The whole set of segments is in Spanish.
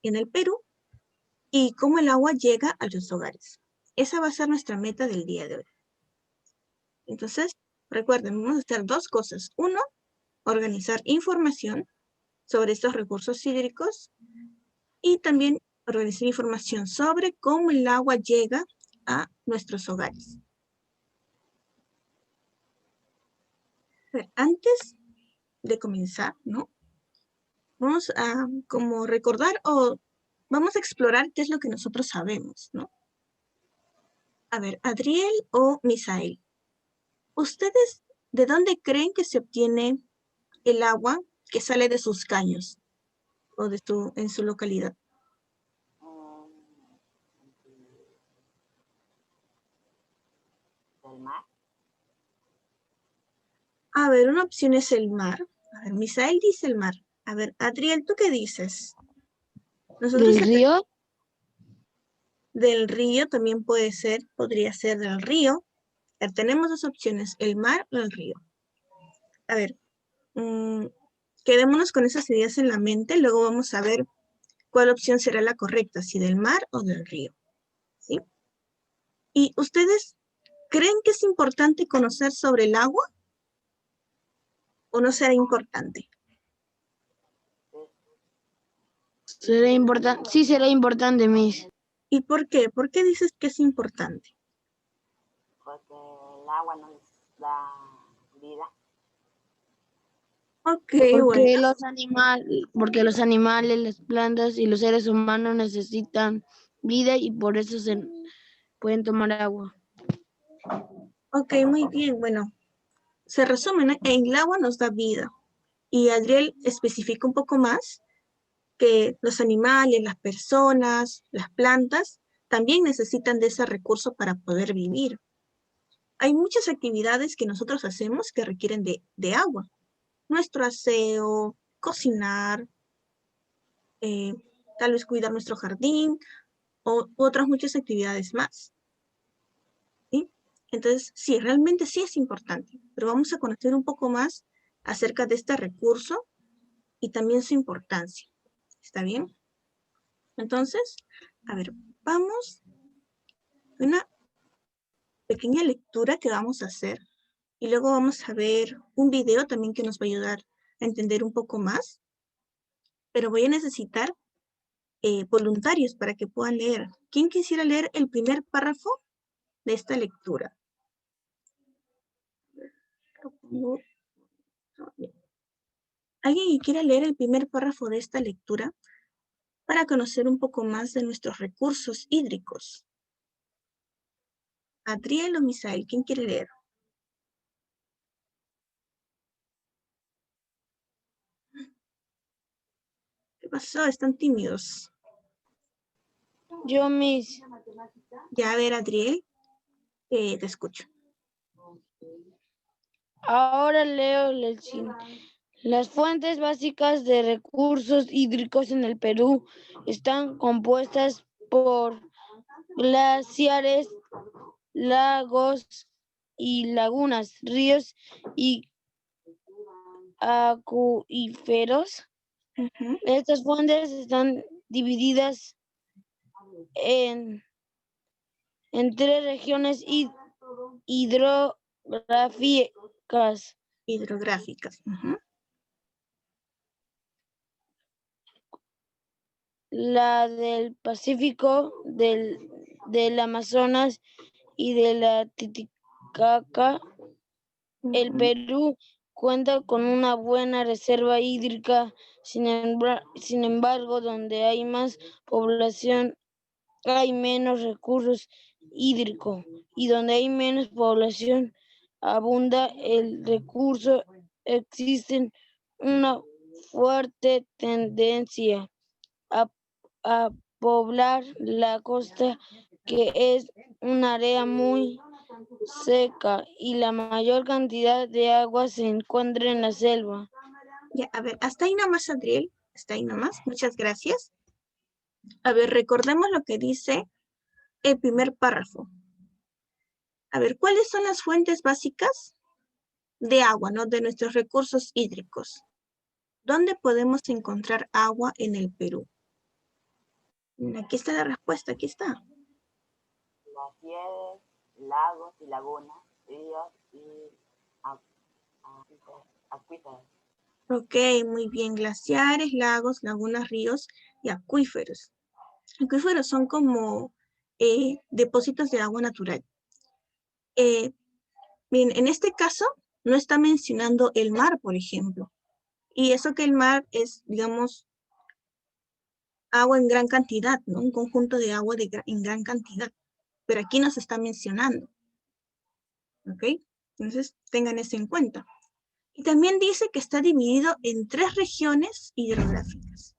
en el Perú y cómo el agua llega a los hogares. Esa va a ser nuestra meta del día de hoy. Entonces, recuerden, vamos a hacer dos cosas. Uno, organizar información sobre estos recursos hídricos y también organizar información sobre cómo el agua llega a nuestros hogares. Antes de comenzar, ¿no? Vamos a como recordar o vamos a explorar qué es lo que nosotros sabemos, ¿no? A ver, Adriel o Misael, ¿ustedes de dónde creen que se obtiene el agua que sale de sus caños o en su localidad? ¿Del mar? A ver, una opción es el mar. A ver, Misael dice el mar. A ver, Adriel, ¿tú qué dices? ¿Del río? Del río también puede ser, podría ser del río. Tenemos dos opciones, el mar o el río. A ver, quedémonos con esas ideas en la mente, luego vamos a ver cuál opción será la correcta, si del mar o del río. ¿Sí? ¿Y ustedes creen que es importante conocer sobre el agua? ¿O no será importante? Será importante, sí será importante, Miss. ¿Y por qué? ¿Por qué dices que es importante? Porque el agua nos da vida. Ok, Porque bueno. los animales, las plantas y los seres humanos necesitan vida y por eso se pueden tomar agua. Ok, muy bien. Bueno, se resume, ¿no? El agua nos da vida. Y Adriel especifica un poco más que los animales, las personas, las plantas, también necesitan de ese recurso para poder vivir. Hay muchas actividades que nosotros hacemos que requieren de agua. Nuestro aseo, cocinar, tal vez cuidar nuestro jardín o otras muchas actividades más. ¿Sí? Entonces, sí, realmente sí es importante, pero vamos a conocer un poco más acerca de este recurso y también su importancia. ¿Está bien? Entonces, a ver, vamos a una pequeña lectura que vamos a hacer y luego vamos a ver un video también que nos va a ayudar a entender un poco más, pero voy a necesitar voluntarios para que puedan leer. ¿Quién quisiera leer el primer párrafo de esta lectura? ¿Alguien que quiera leer el primer párrafo de esta lectura para conocer un poco más de nuestros recursos hídricos? Adriel o Misael, ¿quién quiere leer? ¿Qué pasó? Están tímidos. Yo, Miss. Ya, a ver, Adriel, te escucho. Ahora leo las fuentes básicas de recursos hídricos en el Perú están compuestas por glaciares, lagos y lagunas, ríos y acuíferos. Estas fuentes están divididas en tres regiones hidrográficas. La del Pacífico, del Amazonas y de la Titicaca. El Perú cuenta con una buena reserva hídrica, sin embargo, donde hay más población hay menos recursos hídricos y donde hay menos población abunda el recurso. Existe una fuerte tendencia a poblar la costa, que es un área muy seca y la mayor cantidad de agua se encuentra en la selva. Ya, a ver, hasta ahí nomás, Adriel. Hasta ahí nomás. Muchas gracias. A ver, recordemos lo que dice el primer párrafo. A ver, ¿cuáles son las fuentes básicas de agua, ¿no? De nuestros recursos hídricos? ¿Dónde podemos encontrar agua en el Perú? Aquí está la respuesta, aquí está. Glaciares, lagos y lagunas, ríos y acuíferos. Ok, muy bien. Glaciares, lagos, lagunas, ríos y acuíferos. Acuíferos son como depósitos de agua natural. Bien, en este caso no está mencionando el mar, por ejemplo. Y eso que el mar es, digamos, agua en gran cantidad, ¿no? Un conjunto de agua en gran cantidad. Pero aquí no se está mencionando. ¿Ok? Entonces, tengan eso en cuenta. Y también dice que está dividido en 3 regiones hidrográficas.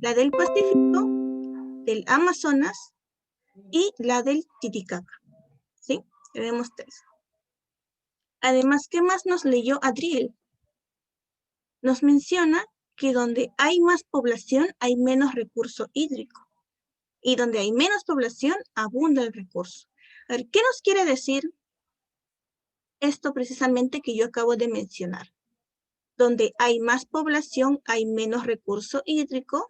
La del Pacífico, del Amazonas y la del Titicaca. ¿Sí? Tenemos 3. Además, ¿qué más nos leyó Adriel? Nos menciona que donde hay más población hay menos recurso hídrico. Y donde hay menos población abunda el recurso. A ver, ¿qué nos quiere decir esto precisamente que yo acabo de mencionar? Donde hay más población hay menos recurso hídrico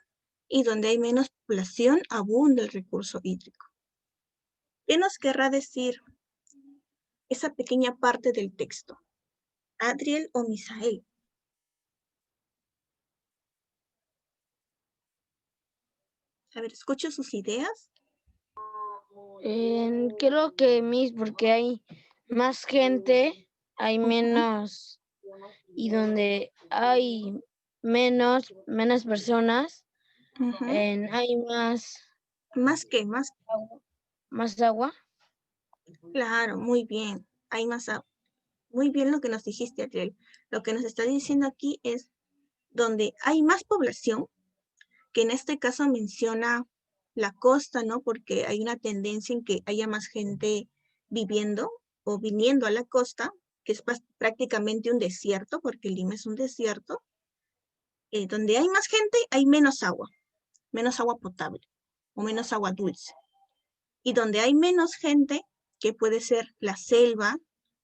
y donde hay menos población abunda el recurso hídrico. ¿Qué nos querrá decir esa pequeña parte del texto? ¿Adriel o Misael? A ver, escucho sus ideas. Creo que porque hay más gente, hay menos, y donde hay menos personas, hay ¿Más qué? más agua. Claro, muy bien. Hay más agua. Muy bien lo que nos dijiste, Adriel. Lo que nos está diciendo aquí es donde hay más población, que en este caso menciona la costa, ¿no? Porque hay una tendencia en que haya más gente viviendo o viniendo a la costa, que es prácticamente un desierto, porque Lima es un desierto. Donde hay más gente, hay menos agua potable o menos agua dulce. Y donde hay menos gente, que puede ser la selva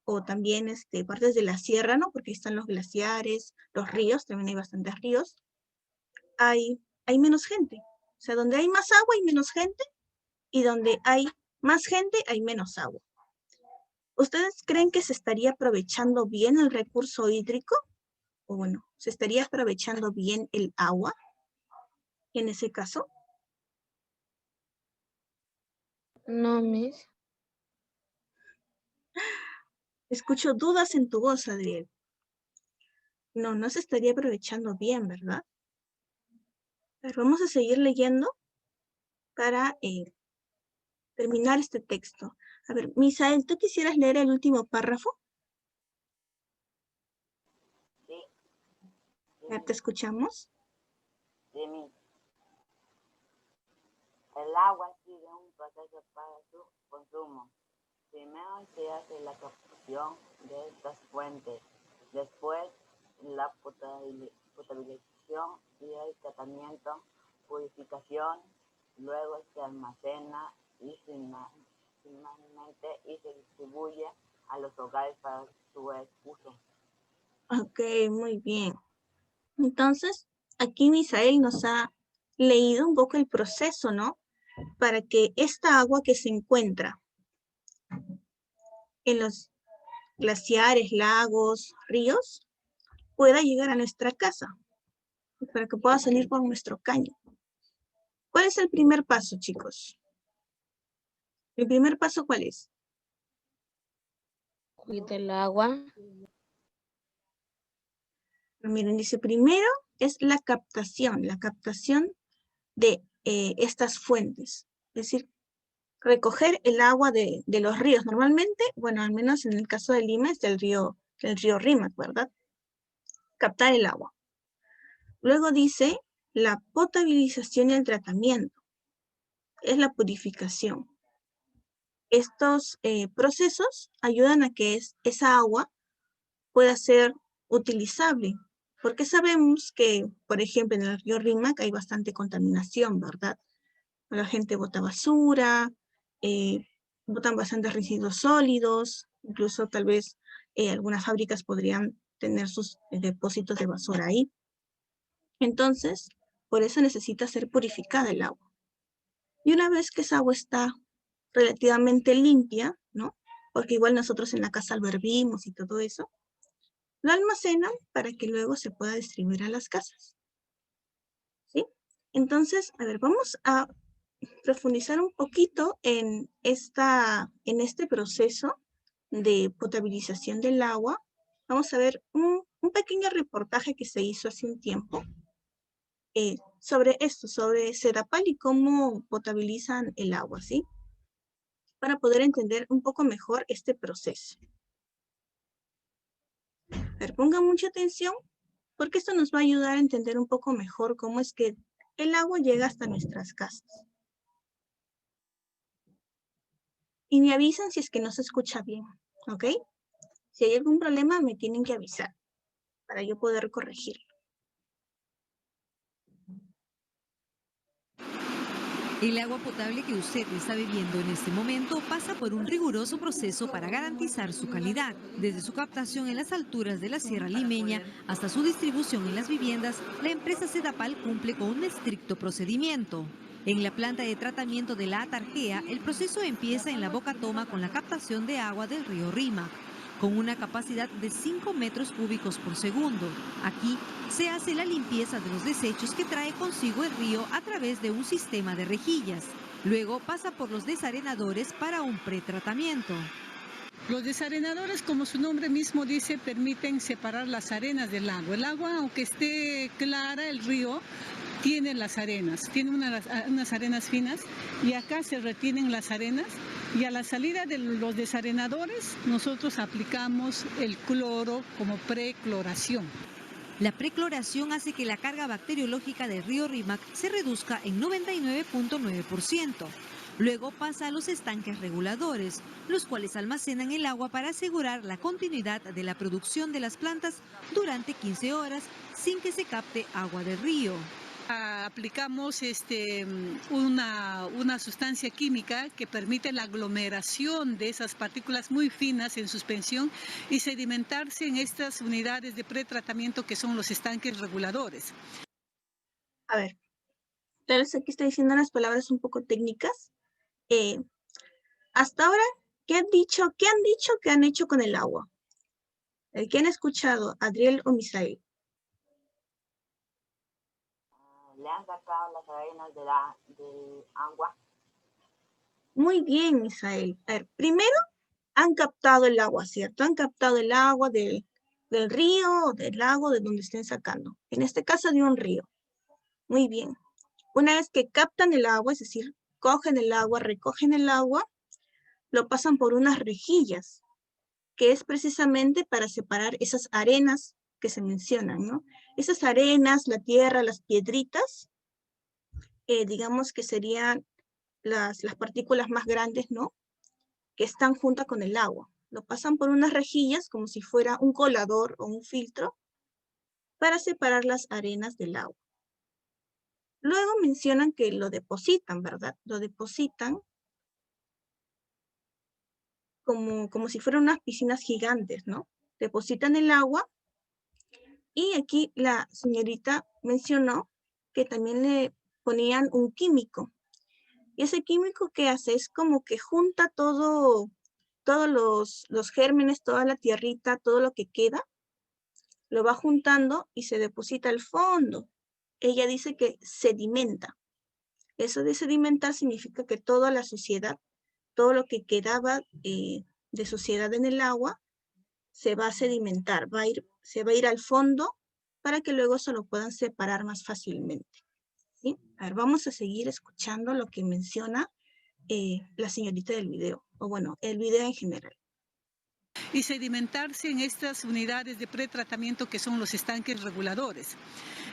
o también partes de la sierra, ¿no? Porque ahí están los glaciares, los ríos, también hay bastantes ríos. Hay menos gente. O sea, donde hay más agua hay menos gente y donde hay más gente hay menos agua. ¿Ustedes creen que se estaría aprovechando bien el recurso hídrico? O bueno, ¿se estaría aprovechando bien el agua en ese caso? No, Miss. Escucho dudas en tu voz, Adriel. No se estaría aprovechando bien, ¿verdad? Pero vamos a seguir leyendo para terminar este texto. A ver, Misael, ¿tú quisieras leer el último párrafo? Sí. A ver, ¿te escuchamos? Sí, Miss. El agua sigue un proceso para su consumo. Primero se hace la captación de estas fuentes, después la potabilización y el tratamiento, purificación, luego se almacena y finalmente se distribuye a los hogares para su uso. Ok, muy bien. Entonces, aquí Misael nos ha leído un poco el proceso, ¿no? Para que esta agua que se encuentra en los glaciares, lagos, ríos, pueda llegar a nuestra casa, para que pueda salir por nuestro caño. ¿Cuál es el primer paso, chicos? ¿El primer paso cuál es? Cuida el agua. Miren, dice primero es la captación de estas fuentes. Es decir, recoger el agua de los ríos. Normalmente, bueno, al menos en el caso de Lima es del río Rímac, ¿verdad? Captar el agua. Luego dice la potabilización y el tratamiento. Es la purificación. Estos procesos ayudan a que esa agua pueda ser utilizable, porque sabemos que, por ejemplo, en el río Rímac hay bastante contaminación, ¿verdad? La gente bota basura, botan bastantes residuos sólidos, incluso tal vez algunas fábricas podrían tener sus depósitos de basura ahí. Entonces, por eso necesita ser purificada el agua. Y una vez que esa agua está relativamente limpia, ¿no? Porque igual nosotros en la casa lo hervimos y todo eso, lo almacenan para que luego se pueda distribuir a las casas, ¿sí? Entonces, a ver, vamos a profundizar un poquito en este proceso de potabilización del agua. Vamos a ver un pequeño reportaje que se hizo hace un tiempo sobre esto, sobre Sedapal y cómo potabilizan el agua, ¿sí? Para poder entender un poco mejor este proceso. A ver, pongan mucha atención porque esto nos va a ayudar a entender un poco mejor cómo es que el agua llega hasta nuestras casas. Y me avisan si es que no se escucha bien, ¿ok? Si hay algún problema, me tienen que avisar para yo poder corregirlo. El agua potable que usted está bebiendo en este momento pasa por un riguroso proceso para garantizar su calidad, desde su captación en las alturas de la Sierra Limeña hasta su distribución en las viviendas. La empresa Sedapal cumple con un estricto procedimiento. En la planta de tratamiento de la Atarjea, el proceso empieza en la boca toma con la captación de agua del río Rímac, con una capacidad de 5 metros cúbicos por segundo. Aquí se hace la limpieza de los desechos que trae consigo el río a través de un sistema de rejillas. Luego pasa por los desarenadores para un pretratamiento. Los desarenadores, como su nombre mismo dice, permiten separar las arenas del agua. El agua, aunque esté clara, el río tiene las arenas, tiene unas arenas finas y acá se retienen las arenas y a la salida de los desarenadores nosotros aplicamos el cloro como precloración. La precloración hace que la carga bacteriológica del río Rímac se reduzca en 99.9%. Luego pasa a los estanques reguladores, los cuales almacenan el agua para asegurar la continuidad de la producción de las plantas durante 15 horas sin que se capte agua del río. Aplicamos una sustancia química que permite la aglomeración de esas partículas muy finas en suspensión y sedimentarse en estas unidades de pretratamiento que son los estanques reguladores. A ver, claro, sé que estoy diciendo unas palabras un poco técnicas. Hasta ahora, ¿qué han dicho que han hecho con el agua? ¿Qué han escuchado, Adriel o Misael? Le han sacado las arenas del agua. Muy bien, Misael. A ver, primero han captado el agua, ¿cierto? Han captado el agua del río o del lago de donde estén sacando. En este caso de un río. Muy bien. Una vez que captan el agua, es decir, cogen el agua, recogen el agua, lo pasan por unas rejillas, que es precisamente para separar esas arenas que se mencionan, ¿no? Esas arenas, la tierra, las piedritas, digamos que serían las partículas más grandes, ¿no? Que están juntas con el agua. Lo pasan por unas rejillas como si fuera un colador o un filtro para separar las arenas del agua. Luego mencionan que lo depositan, ¿verdad? Lo depositan como si fueran unas piscinas gigantes, ¿no? Depositan el agua y aquí la señorita mencionó que también le ponían un químico. Y ese químico que hace es como que junta todos los gérmenes, toda la tierrita, todo lo que queda, lo va juntando y se deposita al fondo. Ella dice que sedimenta. Eso de sedimentar significa que toda la suciedad, todo lo que quedaba de suciedad en el agua, se va a sedimentar, se va a ir al fondo para que luego se lo puedan separar más fácilmente. ¿Sí? A ver, vamos a seguir escuchando lo que menciona la señorita del video, o bueno, el video en general. Y sedimentarse en estas unidades de pretratamiento que son los estanques reguladores.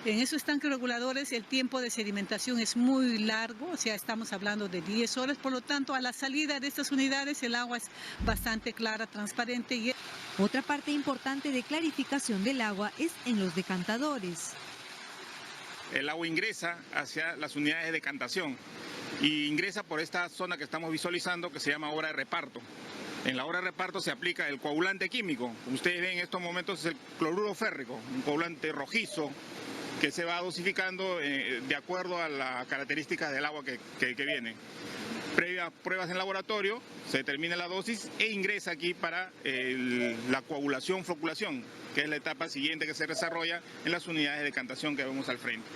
En esos estanques reguladores el tiempo de sedimentación es muy largo, o sea, estamos hablando de 10 horas, por lo tanto, a la salida de estas unidades el agua es bastante clara, transparente. Y otra parte importante de clarificación del agua es en los decantadores. El agua ingresa hacia las unidades de decantación y ingresa por esta zona que estamos visualizando que se llama obra de reparto. En la obra de reparto se aplica el coagulante químico. Como ustedes ven en estos momentos es el cloruro férrico, un coagulante rojizo, que se va dosificando de acuerdo a las características del agua que viene. Previas pruebas en laboratorio, se determina la dosis e ingresa aquí para la coagulación, floculación, que es la etapa siguiente que se desarrolla en las unidades de decantación que vemos al frente.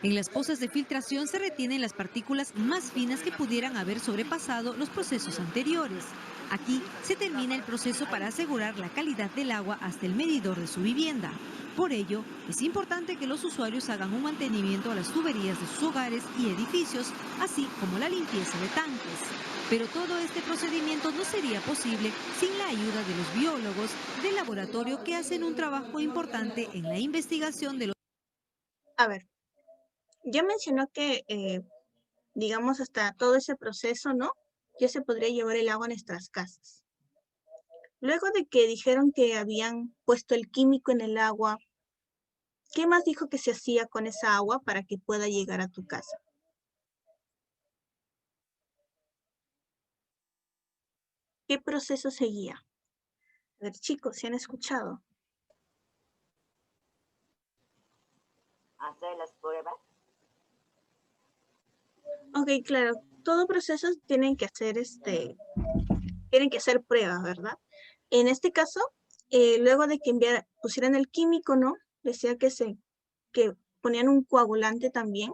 En las pozas de filtración se retienen las partículas más finas que pudieran haber sobrepasado los procesos anteriores. Aquí se termina el proceso para asegurar la calidad del agua hasta el medidor de su vivienda. Por ello, es importante que los usuarios hagan un mantenimiento a las tuberías de sus hogares y edificios, así como la limpieza de tanques. Pero todo este procedimiento no sería posible sin la ayuda de los biólogos del laboratorio que hacen un trabajo importante en la investigación de los... A ver, ya mencionó que, digamos, hasta todo ese proceso, ¿no? Ya se podría llevar el agua a nuestras casas. Luego de que dijeron que habían puesto el químico en el agua, ¿qué más dijo que se hacía con esa agua para que pueda llegar a tu casa? ¿Qué proceso seguía? A ver, chicos, ¿se han escuchado? Hacer las pruebas. Ok, claro. Todo proceso tienen que hacer pruebas, ¿verdad? En este caso, luego de que pusieran el químico, ¿no? Decía que ponían un coagulante también,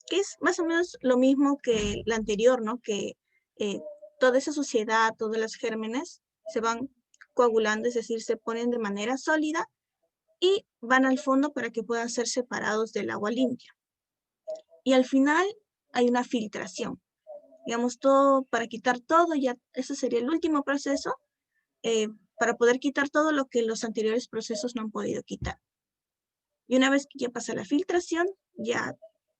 que es más o menos lo mismo que la anterior, ¿no? Que toda esa suciedad, todos los gérmenes se van coagulando, es decir, se ponen de manera sólida y van al fondo para que puedan ser separados del agua limpia. Y al final hay una filtración. Digamos, todo, para quitar todo, ya ese sería el último proceso, para poder quitar todo lo que los anteriores procesos no han podido quitar. Y una vez que ya pasa la filtración, ya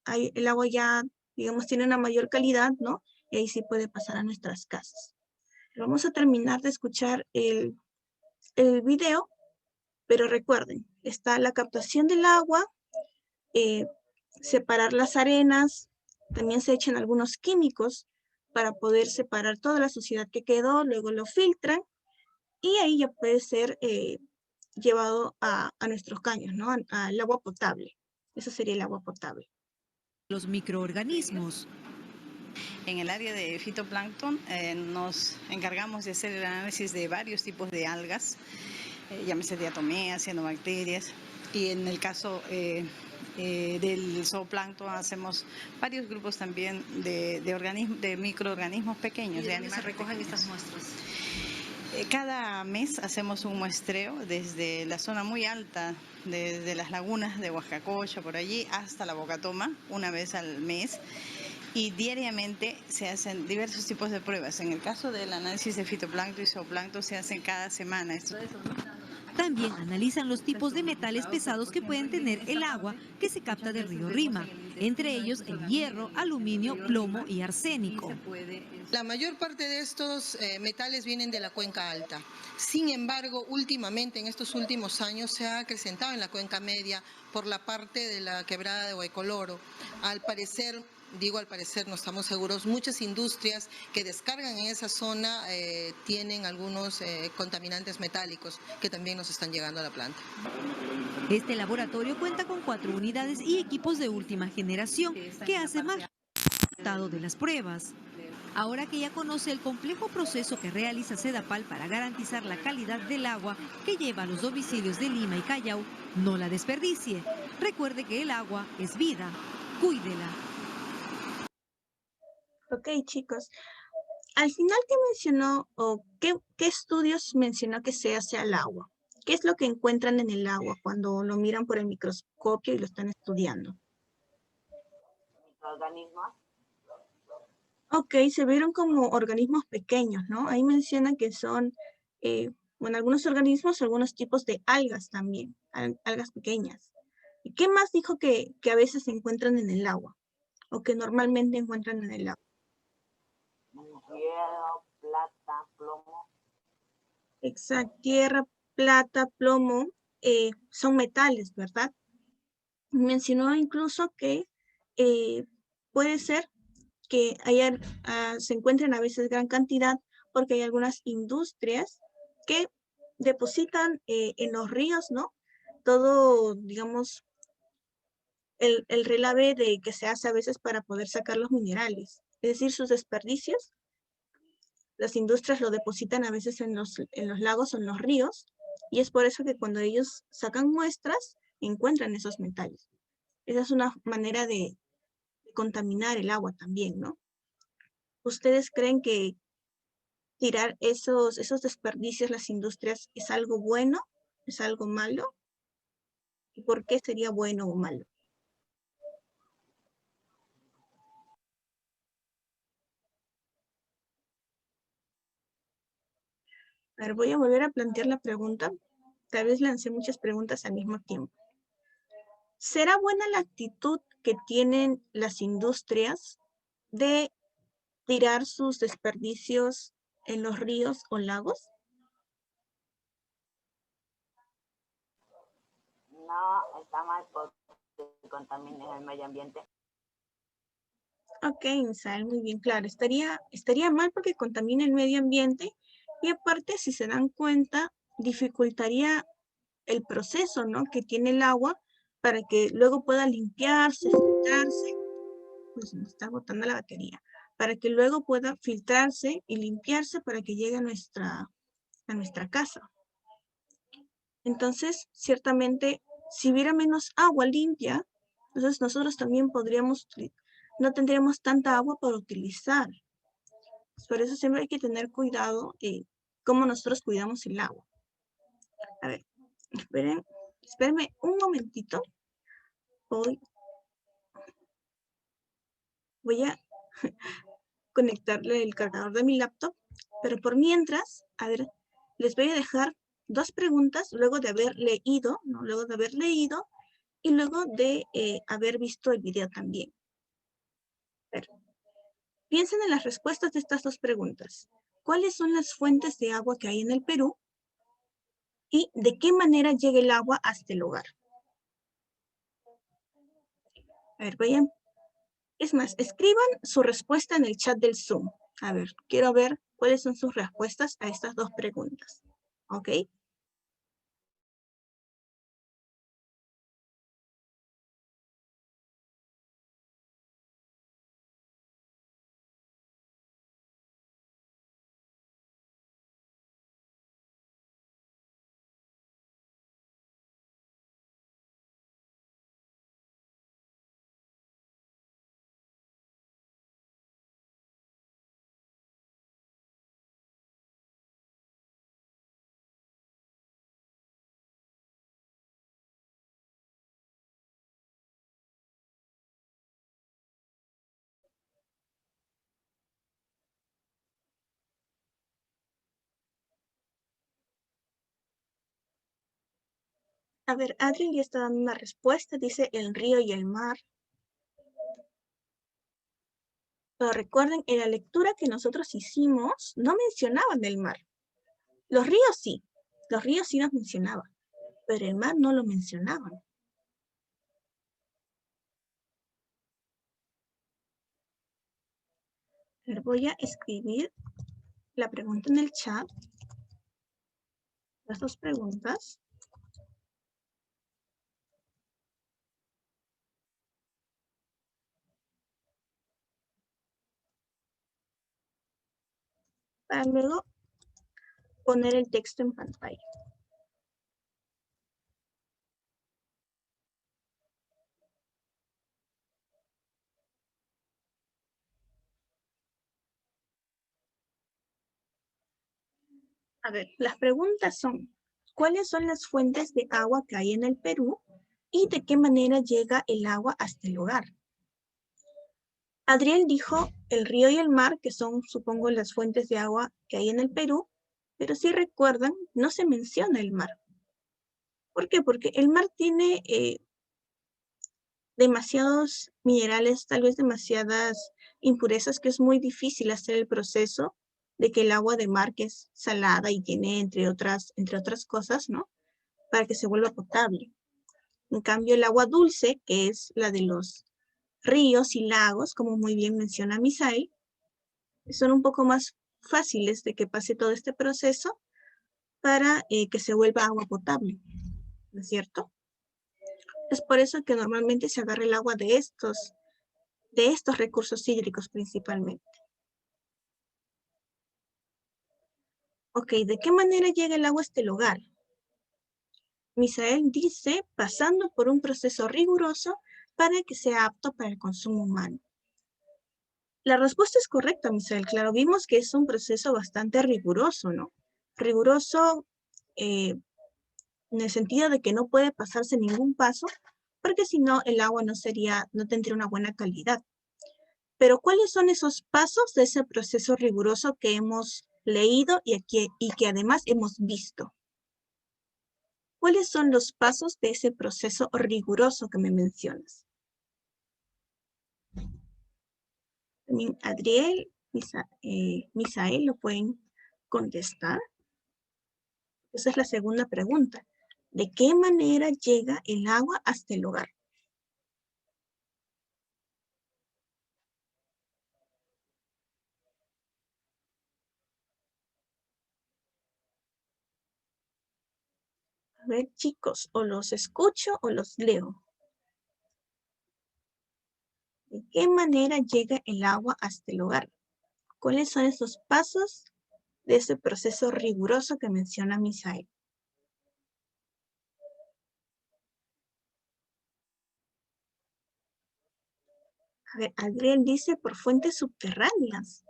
el agua ya, digamos, tiene una mayor calidad, ¿no? Y ahí sí puede pasar a nuestras casas. Vamos a terminar de escuchar el video, pero recuerden, está la captación del agua, separar las arenas, también se echan algunos químicos para poder separar toda la suciedad que quedó, luego lo filtran y ahí ya puede ser llevado a nuestros caños, ¿no? Al agua potable. Eso sería el agua potable. Los microorganismos. En el área de fitoplancton nos encargamos de hacer el análisis de varios tipos de algas, llámese diatomeas, cianobacterias, y en el caso del zooplancton hacemos varios grupos también de microorganismos pequeños. ¿Y de dónde se recogen estas muestras? Cada mes hacemos un muestreo desde la zona muy alta, desde las lagunas de Huascacocha, por allí, hasta la Bocatoma, una vez al mes. Y diariamente se hacen diversos tipos de pruebas. En el caso del análisis de fitoplancton y zooplancton se hacen cada semana. También analizan los tipos de metales pesados que pueden tener el agua que se capta del río Rima, entre ellos el hierro, aluminio, plomo y arsénico. La mayor parte de estos metales vienen de la cuenca alta. Sin embargo, últimamente, en estos últimos años, se ha acrecentado en la cuenca media por la parte de la quebrada de Huecoloro. Al parecer, no estamos seguros, muchas industrias que descargan en esa zona tienen algunos contaminantes metálicos que también nos están llegando a la planta. Este laboratorio cuenta con 4 unidades y equipos de última generación que hacen más resultado de las pruebas. Ahora que ya conoce el complejo proceso que realiza Sedapal para garantizar la calidad del agua que lleva a los domicilios de Lima y Callao, no la desperdicie. Recuerde que el agua es vida. Cuídela. Ok, chicos. Al final, ¿qué mencionó o qué estudios mencionó que se hace al agua? ¿Qué es lo que encuentran en el agua cuando lo miran por el microscopio y lo están estudiando? Microorganismos. Ok, se vieron como organismos pequeños, ¿no? Ahí mencionan que son, bueno, algunos organismos, algunos tipos de algas también, algas pequeñas. ¿Y qué más dijo que a veces se encuentran en el agua o que normalmente encuentran en el agua? Hierro, plata, plomo. Exacto, tierra, plata, plomo, son metales, ¿verdad? Mencionó incluso que puede ser que se encuentren a veces gran cantidad porque hay algunas industrias que depositan en los ríos, ¿no? Todo, digamos, el relave de que se hace a veces para poder sacar los minerales. Es decir, sus desperdicios, las industrias lo depositan a veces en los lagos o en los ríos, y es por eso que cuando ellos sacan muestras, encuentran esos metales. Esa es una manera de contaminar el agua también, ¿no? ¿Ustedes creen que tirar esos desperdicios las industrias es algo bueno? ¿Es algo malo? ¿Y por qué sería bueno o malo? A ver, voy a volver a plantear la pregunta. Tal vez lancé muchas preguntas al mismo tiempo. ¿Será buena la actitud que tienen las industrias de tirar sus desperdicios en los ríos o lagos? No, está mal porque contamina el medio ambiente. Ok, Misael, muy bien, claro. Estaría mal porque contamina el medio ambiente y aparte, si se dan cuenta, dificultaría el proceso, ¿no?, que tiene el agua para que luego pueda limpiarse, filtrarse. Pues me está agotando la batería. Para que luego pueda filtrarse y limpiarse para que llegue a nuestra casa. Entonces, ciertamente, si hubiera menos agua limpia, entonces nosotros también no tendríamos tanta agua para utilizar. Por eso siempre hay que tener cuidado en cómo nosotros cuidamos el agua. A ver, espérenme un momentito. Voy a conectarle el cargador de mi laptop, pero por mientras, a ver, les voy a dejar 2 preguntas luego de haber leído, ¿no? Luego de haber leído y luego de haber visto el video también. A ver, piensen en las respuestas de estas 2 preguntas. ¿Cuáles son las fuentes de agua que hay en el Perú? ¿Y de qué manera llega el agua hasta el hogar? A ver, vayan. Es más, escriban su respuesta en el chat del Zoom. A ver, quiero ver cuáles son sus respuestas a estas 2 preguntas. ¿Ok? A ver, Adriel ya está dando una respuesta. Dice el río y el mar. Pero recuerden, en la lectura que nosotros hicimos, no mencionaban el mar. Los ríos sí nos mencionaban, pero el mar no lo mencionaban. A ver, voy a escribir la pregunta en el chat. Las 2 preguntas. Para luego poner el texto en pantalla. A ver, las preguntas son, ¿cuáles son las fuentes de agua que hay en el Perú y de qué manera llega el agua hasta el hogar? Adriel dijo el río y el mar, que son, supongo, las fuentes de agua que hay en el Perú, pero si recuerdan, no se menciona el mar. ¿Por qué? Porque el mar tiene demasiados minerales, tal vez demasiadas impurezas, que es muy difícil hacer el proceso de que el agua de mar, que es salada y tiene entre otras cosas, ¿no?, para que se vuelva potable. En cambio, el agua dulce, que es la de los ríos y lagos, como muy bien menciona Misael, son un poco más fáciles de que pase todo este proceso para que se vuelva agua potable, ¿no es cierto? Es por eso que normalmente se agarra el agua de estos recursos hídricos principalmente. Ok, ¿de qué manera llega el agua a este lugar? Misael dice, pasando por un proceso riguroso para que sea apto para el consumo humano. La respuesta es correcta, Misael. Claro, vimos que es un proceso bastante riguroso, ¿no? Riguroso en el sentido de que no puede pasarse ningún paso, porque si no, el agua no tendría una buena calidad. Pero, ¿cuáles son esos pasos de ese proceso riguroso que hemos leído y que además hemos visto? ¿Cuáles son los pasos de ese proceso riguroso que me mencionas? También Adriel, Misael lo pueden contestar. Esa es la segunda pregunta. ¿De qué manera llega el agua hasta el hogar? A ver, chicos, o los escucho o los leo. ¿De qué manera llega el agua hasta el hogar? ¿Cuáles son esos pasos de ese proceso riguroso que menciona Misael? A ver, Adriel dice por fuentes subterráneas.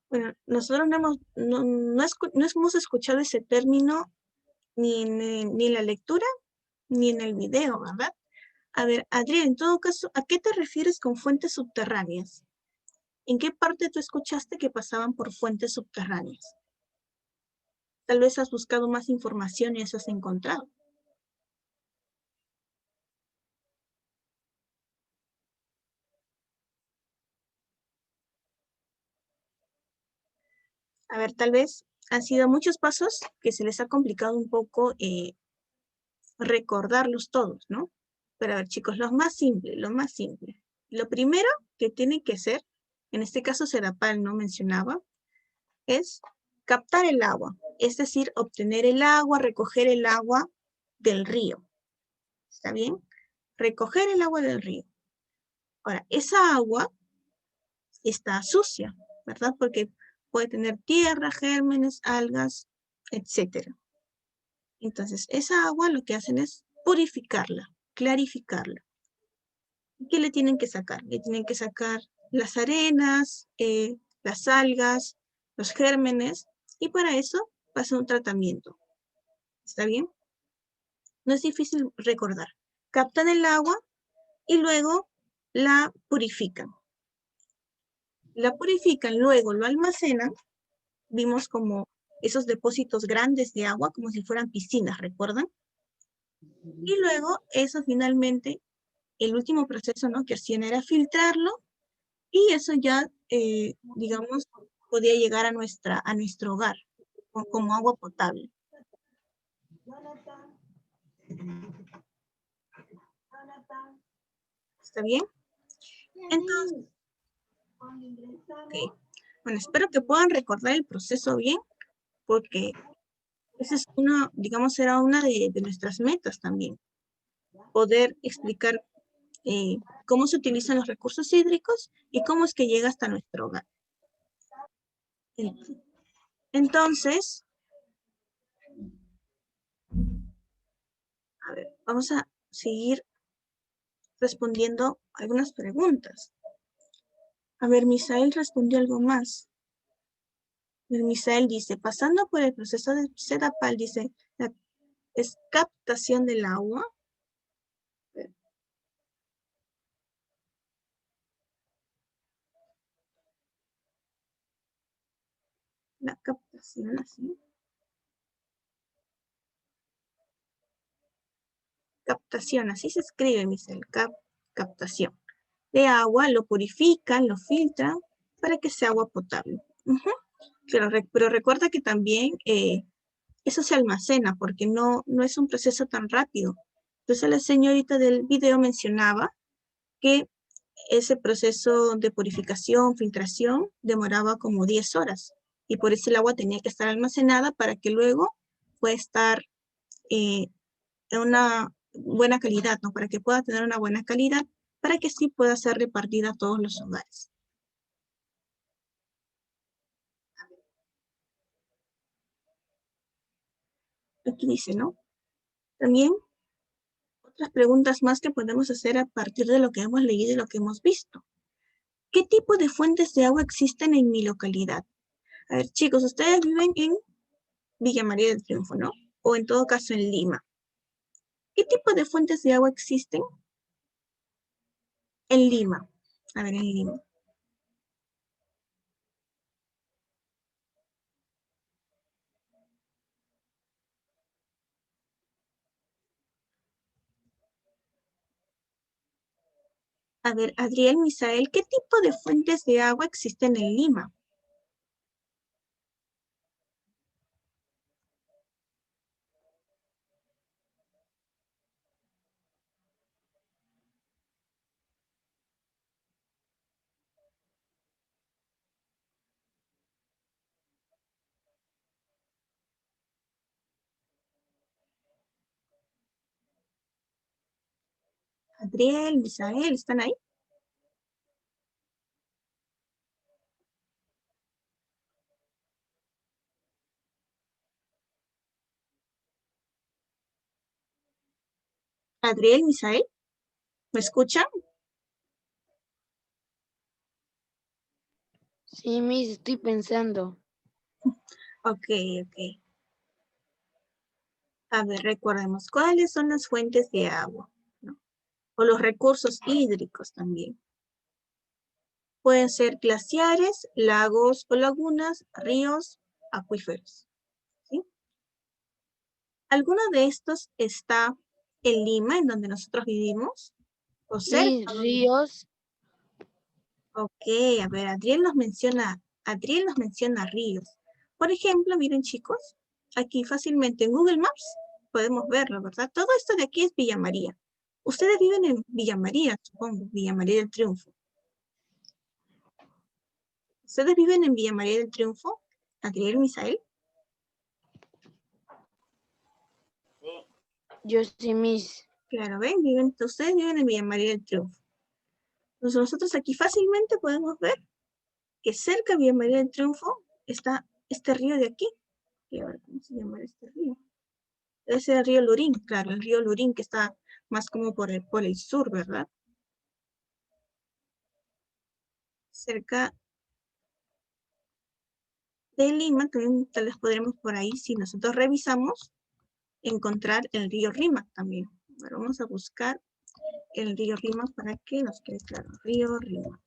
Bueno, nosotros no hemos escuchado ese término ni en la lectura ni en el video, ¿verdad? A ver, Adriel, en todo caso, ¿a qué te refieres con fuentes subterráneas? ¿En qué parte tú escuchaste que pasaban por fuentes subterráneas? Tal vez has buscado más información y eso has encontrado. A ver, tal vez han sido muchos pasos que se les ha complicado un poco recordarlos todos, ¿no? Pero a ver, chicos, lo más simple. Lo primero que tiene que hacer, en este caso Sedapal no mencionaba, es captar el agua, es decir, obtener el agua, recoger el agua del río. ¿Está bien? Recoger el agua del río. Ahora, esa agua está sucia, ¿verdad? Porque puede tener tierra, gérmenes, algas, etc. Entonces, esa agua lo que hacen es purificarla, clarificarla. ¿Qué le tienen que sacar? Le tienen que sacar las arenas, las algas, los gérmenes, y para eso pasa un tratamiento. ¿Está bien? No es difícil recordar. Captan el agua y luego la purifican. La purifican, luego lo almacenan. Vimos como esos depósitos grandes de agua, como si fueran piscinas, ¿recuerdan? Y luego eso finalmente, el último proceso, ¿no?, que hacían era filtrarlo, y eso ya, digamos, podía llegar a nuestro hogar como agua potable. ¿Está bien? Entonces, okay. Bueno, espero que puedan recordar el proceso bien, porque esa es digamos, era una de nuestras metas también. Poder explicar cómo se utilizan los recursos hídricos y cómo es que llega hasta nuestro hogar. Entonces, a ver, vamos a seguir respondiendo algunas preguntas. A ver, Misael respondió algo más. Misael dice, pasando por el proceso de Sedapal, dice, es captación del agua. La captación, así. Captación, así se escribe, Misael, captación. De agua, lo purifican, lo filtran para que sea agua potable. Pero recuerda que también eso se almacena porque no es un proceso tan rápido. Entonces la señorita del video mencionaba que ese proceso de purificación, filtración, demoraba como 10 horas. Y por eso el agua tenía que estar almacenada para que luego pueda estar en una buena calidad, ¿no? Para que pueda tener una buena calidad, para que sí pueda ser repartida a todos los hogares. Aquí dice, ¿no? También otras preguntas más que podemos hacer a partir de lo que hemos leído y lo que hemos visto. ¿Qué tipo de fuentes de agua existen en mi localidad? A ver, chicos, ustedes viven en Villa María del Triunfo, ¿no? O en todo caso en Lima. ¿Qué tipo de fuentes de agua existen en Lima? A ver, en Lima. A ver, Adriel, Misael, ¿qué tipo de fuentes de agua existen en Lima? Adriel, Misael, ¿están ahí? Adriel, Misael, ¿me escuchan? Sí, Miss, estoy pensando. Ok. A ver, recordemos, ¿cuáles son las fuentes de agua? ¿No? O los recursos hídricos también. Pueden ser glaciares, lagos o lagunas, ríos, acuíferos. ¿Sí? ¿Alguno de estos está en Lima, en donde nosotros vivimos? ¿O cerca? Mis ríos, Ok, a ver, Adriel nos menciona ríos. Por ejemplo, miren chicos, aquí fácilmente en Google Maps podemos verlo, ¿verdad? Todo esto de aquí es Villa María. Ustedes viven en Villa María, supongo, Villa María del Triunfo. ¿Ustedes viven en Villa María del Triunfo? Adriel, Misael. Sí, yo sí, Miss. Claro, ven, ustedes viven en Villa María del Triunfo. Entonces nosotros aquí fácilmente podemos ver que cerca de Villa María del Triunfo está este río de aquí. Y a ver, ¿cómo se llama este río? Es el río Lurín, claro, el río Lurín que está más como por el sur, ¿verdad? Cerca de Lima, también tal vez podremos por ahí, si nosotros revisamos, encontrar el río Rímac también. Bueno, vamos a buscar el río Rímac para que nos quede claro. Río Rímac.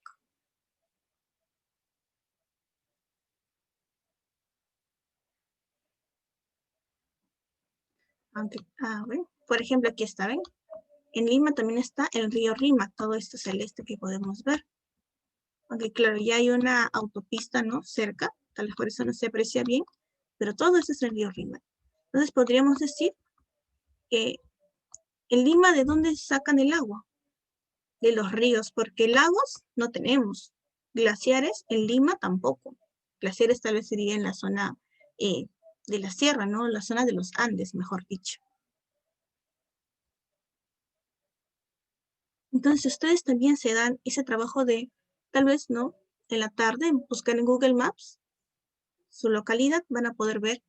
Aunque, por ejemplo, aquí está, ¿ven? En Lima también está el río Rímac, todo esto celeste que podemos ver. Aunque claro, ya hay una autopista, ¿no? Cerca, tal vez por eso no se aprecia bien, pero todo esto es el río Rímac. Entonces podríamos decir que en Lima, ¿de dónde sacan el agua? De los ríos, porque lagos no tenemos. Glaciares en Lima tampoco. Glaciares tal vez sería en la zona de la sierra, ¿no? La zona de los Andes, mejor dicho. Entonces ustedes también se dan ese trabajo de, tal vez, ¿no? En la tarde, buscar en Google Maps su localidad, van a poder ver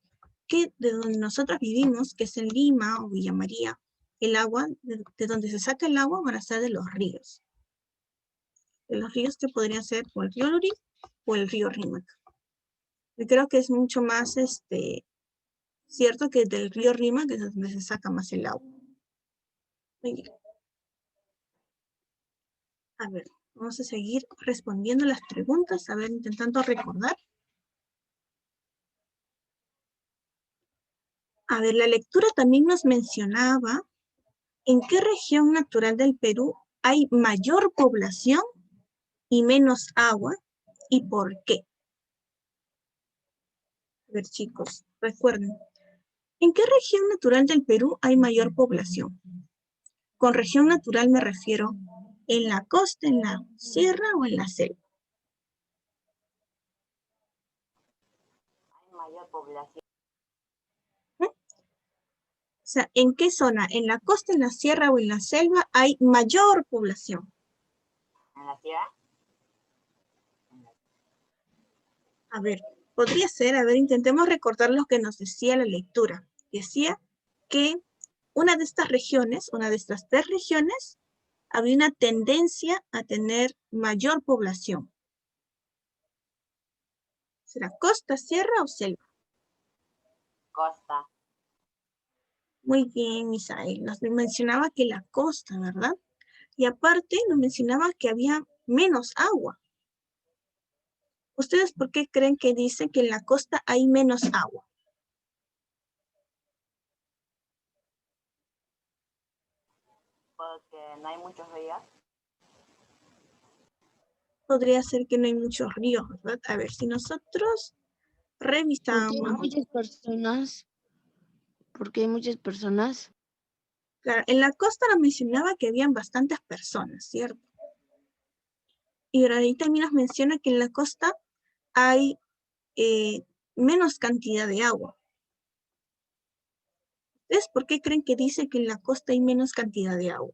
que de donde nosotros vivimos, que es en Lima o Villa María, el agua, de donde se saca el agua van a ser de los ríos. De los ríos que podrían ser o el río Lurín o el río Rímac. Yo creo que es mucho más cierto que del río Rímac es donde se saca más el agua. Muy bien. A ver, vamos a seguir respondiendo las preguntas, a ver, intentando recordar. A ver, la lectura también nos mencionaba en qué región natural del Perú hay mayor población y menos agua y por qué. A ver, chicos, recuerden, ¿en qué región natural del Perú hay mayor población? Con región natural me refiero en la costa, en la sierra o en la selva. sea, ¿en qué zona? ¿En la costa, en la sierra o en la selva hay mayor población? ¿En la sierra? A ver, podría ser, a ver, intentemos recordar lo que nos decía la lectura. Decía que una de estas regiones, una de estas 3 regiones, había una tendencia a tener mayor población. ¿Será costa, sierra o selva? Costa. Muy bien, Misael. Nos mencionaba que la costa, ¿verdad? Y aparte nos mencionaba que había menos agua. ¿Ustedes por qué creen que dice que en la costa hay menos agua? Porque no hay muchos ríos. Podría ser que no hay muchos ríos, ¿verdad? A ver, si nosotros Porque hay revisamos. muchas personas. Porque hay muchas personas. Claro, en la costa nos mencionaba que habían bastantes personas, ¿cierto? Y ahí también nos menciona que en la costa hay menos cantidad de agua. ¿Ustedes por qué creen que dice que en la costa hay menos cantidad de agua?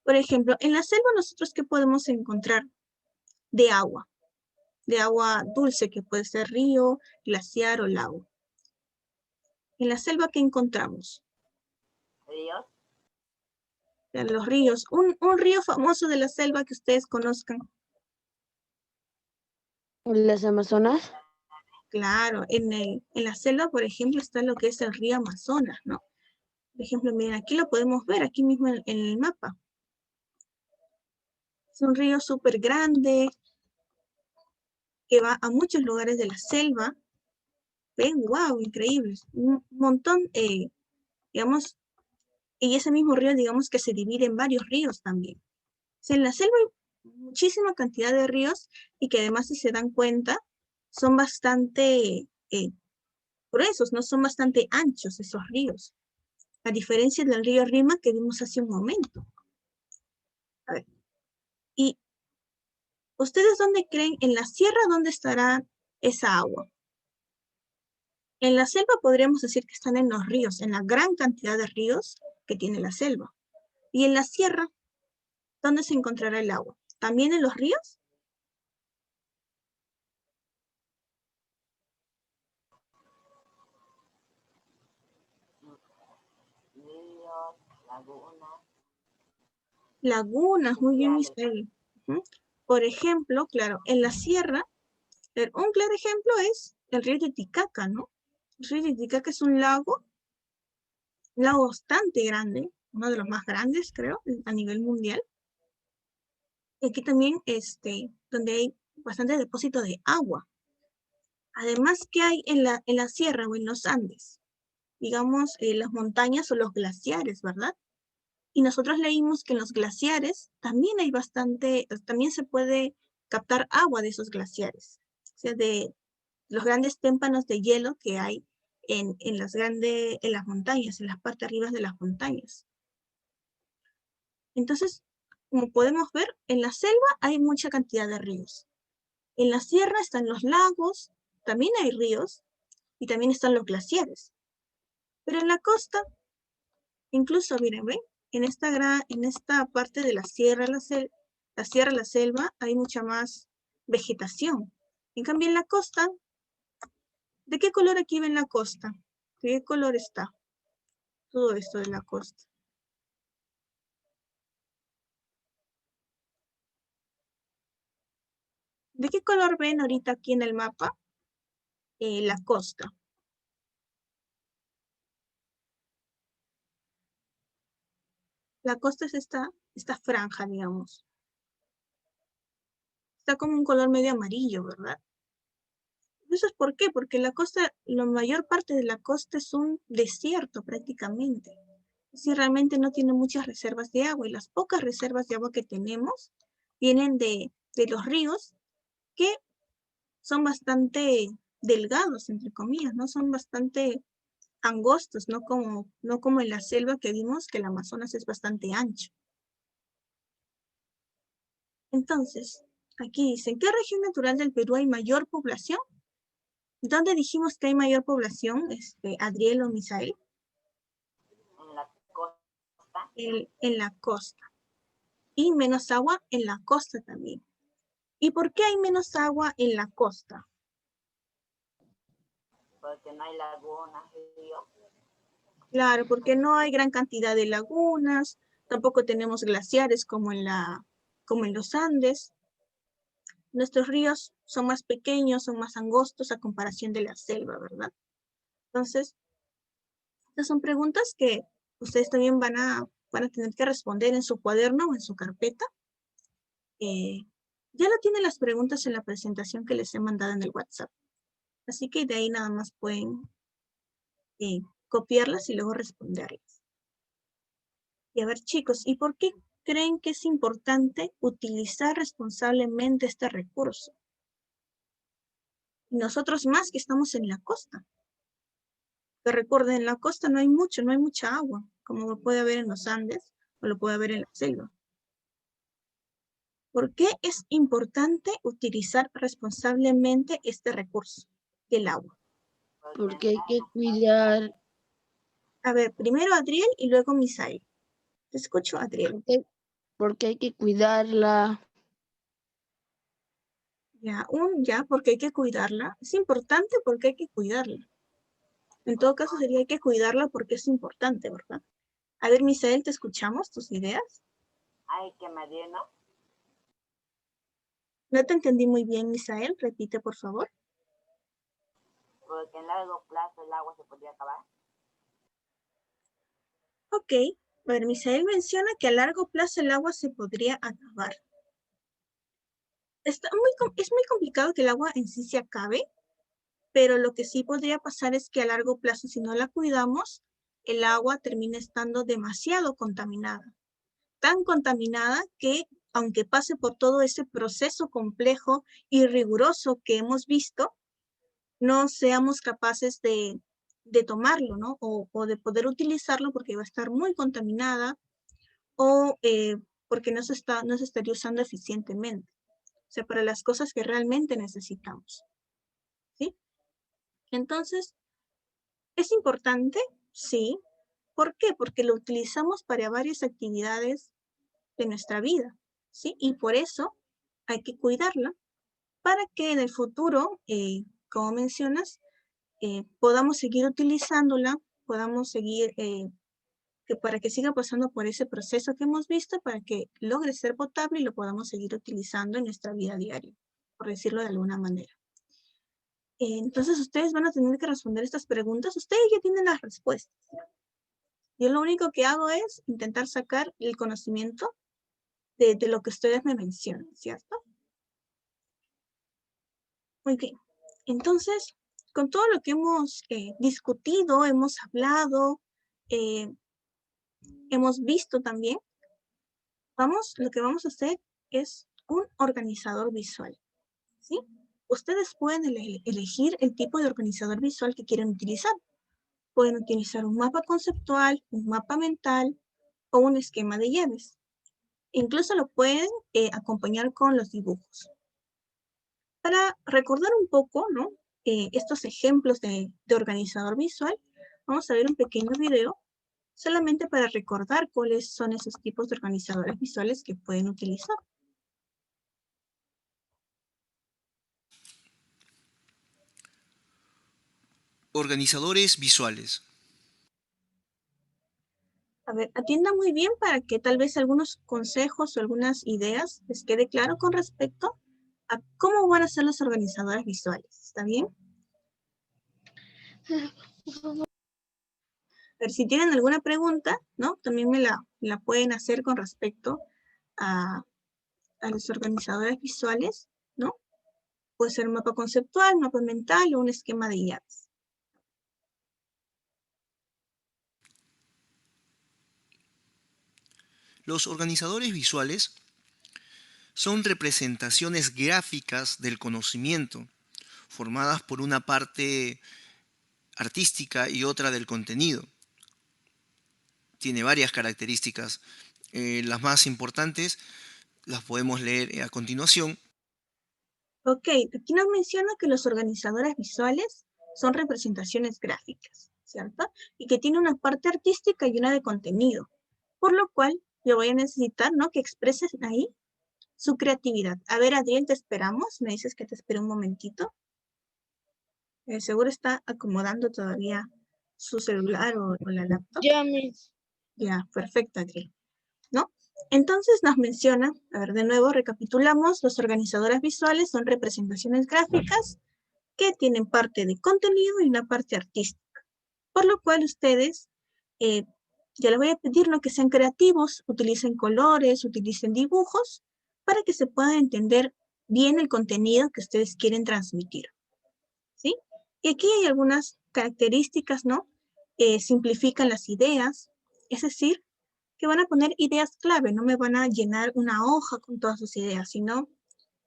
Por ejemplo, en la selva nosotros ¿qué podemos encontrar de agua? De agua dulce, que puede ser río, glaciar o lago. En la selva, ¿qué encontramos? Ríos. En los ríos. Un río famoso de la selva que ustedes conozcan. Las Amazonas. Claro, en la selva, por ejemplo, está lo que es el río Amazonas, ¿no? Por ejemplo, miren, aquí lo podemos ver, aquí mismo en el mapa. Es un río súper grande que va a muchos lugares de la selva. Ven, wow, increíble. Un montón, digamos, y ese mismo río, digamos que se divide en varios ríos también. O sea, en la selva hay muchísima cantidad de ríos y que además, si se dan cuenta, son bastante gruesos, no son bastante anchos esos ríos. A diferencia del río Rima que vimos hace un momento. A ver. ¿Y ustedes dónde creen? ¿En la sierra dónde estará esa agua? En la selva podríamos decir que están en los ríos, en la gran cantidad de ríos que tiene la selva. Y en la sierra, ¿dónde se encontrará el agua? ¿También en los ríos? Ríos, lagunas. Lagunas, muy bien, Misael. Por ejemplo, claro, en la sierra, un claro ejemplo es el río Titicaca, ¿no? El río Titicaca es un lago bastante grande, uno de los más grandes, creo, a nivel mundial. Y aquí también, donde hay bastante depósito de agua. Además, ¿qué hay en la sierra o en los Andes? Digamos, las montañas o los glaciares, ¿verdad? Y nosotros leímos que en los glaciares también hay también se puede captar agua de esos glaciares. O sea, de los grandes témpanos de hielo que hay en las montañas, en las partes arriba de las montañas. Entonces, como podemos ver, en la selva hay mucha cantidad de ríos. En la sierra están los lagos, también hay ríos, y también están los glaciares. Pero en la costa, incluso, miren, ¿ven? En esta parte de la sierra, la selva, hay mucha más vegetación. En cambio, en la costa, ¿de qué color aquí ven la costa? ¿De qué color está todo esto de la costa? ¿De qué color ven ahorita aquí en el mapa la costa? La costa es esta franja, digamos. Está como un color medio amarillo, ¿verdad? ¿Eso es por qué? Porque la costa, la mayor parte de la costa es un desierto prácticamente. Si realmente no tiene muchas reservas de agua y las pocas reservas de agua que tenemos vienen de los ríos que son bastante delgados, entre comillas, ¿no? Son bastante angostos, no como en la selva que vimos que el Amazonas es bastante ancho. Entonces, aquí dice, ¿en qué región natural del Perú hay mayor población? ¿Dónde dijimos que hay mayor población, Adriel o Misael? En la costa. En la costa. Y menos agua en la costa también. ¿Y por qué hay menos agua en la costa? Porque no hay lagunas, ríos. Claro, porque no hay gran cantidad de lagunas, tampoco tenemos glaciares como en los Andes. Nuestros ríos son más pequeños, son más angostos a comparación de la selva, ¿verdad? Entonces, estas son preguntas que ustedes también van a tener que responder en su cuaderno o en su carpeta. Ya lo tienen las preguntas en la presentación que les he mandado en el WhatsApp. Así que de ahí nada más pueden copiarlas y luego responderlas. Y a ver, chicos, ¿y por qué creen que es importante utilizar responsablemente este recurso? Nosotros más que estamos en la costa. Que recuerden, en la costa no hay mucha agua, como lo puede haber en los Andes o lo puede haber en la selva. ¿Por qué es importante utilizar responsablemente este recurso, el agua? Porque hay que cuidar, A ver, primero Adriel y luego Misael. Te escucho, Adriel. porque hay que cuidarla, Ya, porque hay que cuidarla. Es importante porque hay que cuidarla. En todo caso sería hay que cuidarla porque es importante, ¿verdad? A ver, Misael, ¿te escuchamos tus ideas? Hay que medirlo. No te entendí muy bien, Misael. Repite, por favor. Porque en largo plazo el agua se podría acabar. Ok. A ver, Misael menciona que a largo plazo el agua se podría acabar. Es muy complicado que el agua en sí se acabe, pero lo que sí podría pasar es que a largo plazo, si no la cuidamos, el agua termina estando demasiado contaminada. Tan contaminada que, aunque pase por todo ese proceso complejo y riguroso que hemos visto, no seamos capaces de tomarlo, ¿no? O de poder utilizarlo porque va a estar muy contaminada o porque no se estaría usando eficientemente. O sea, para las cosas que realmente necesitamos. ¿Sí? Entonces, ¿es importante? Sí. ¿Por qué? Porque lo utilizamos para varias actividades de nuestra vida, ¿sí? Y por eso hay que cuidarla para que en el futuro, como mencionas, podamos seguir utilizándola, podamos seguir, para que siga pasando por ese proceso que hemos visto, para que logre ser potable y lo podamos seguir utilizando en nuestra vida diaria, por decirlo de alguna manera. Entonces ustedes van a tener que responder estas preguntas. Ustedes ya tienen las respuestas. Yo lo único que hago es intentar sacar el conocimiento de lo que ustedes me mencionan, ¿cierto? Muy bien. Entonces, con todo lo que hemos discutido, hemos hablado, hemos visto también, lo que vamos a hacer es un organizador visual, ¿sí? Ustedes pueden elegir el tipo de organizador visual que quieren utilizar. Pueden utilizar un mapa conceptual, un mapa mental o un esquema de llaves. Incluso lo pueden acompañar con los dibujos. Para recordar un poco, ¿no? Estos ejemplos de organizador visual, vamos a ver un pequeño video solamente para recordar cuáles son esos tipos de organizadores visuales que pueden utilizar. Organizadores visuales. A ver, atiendan muy bien para que tal vez algunos consejos o algunas ideas les quede claro con respecto a cómo van a ser los organizadores visuales. ¿Está bien? A ver, si tienen alguna pregunta, ¿no? También me la pueden hacer con respecto a los organizadores visuales, ¿no? Puede ser un mapa conceptual, mapa mental o un esquema de llaves. Los organizadores visuales son representaciones gráficas del conocimiento, formadas por una parte artística y otra del contenido. Tiene varias características. Las más importantes las podemos leer a continuación. Ok, aquí nos menciona que los organizadores visuales son representaciones gráficas, ¿cierto? Y que tiene una parte artística y una de contenido. Por lo cual, yo voy a necesitar, ¿no?, que expreses ahí su creatividad. A ver, Adriel, te esperamos. Me dices que te espere un momentito. Seguro está acomodando todavía su celular o la laptop. Ya, Miss. Ya, perfecto, Adriel. ¿No? Entonces nos menciona, a ver, de nuevo recapitulamos, los organizadores visuales son representaciones gráficas que tienen parte de contenido y una parte artística. Por lo cual ustedes, ya les voy a pedir, ¿no?, que sean creativos, utilicen colores, utilicen dibujos, para que se pueda entender bien el contenido que ustedes quieren transmitir. ¿Sí? Y aquí hay algunas características, ¿no? Simplifican las ideas, es decir, que van a poner ideas clave, no me van a llenar una hoja con todas sus ideas, sino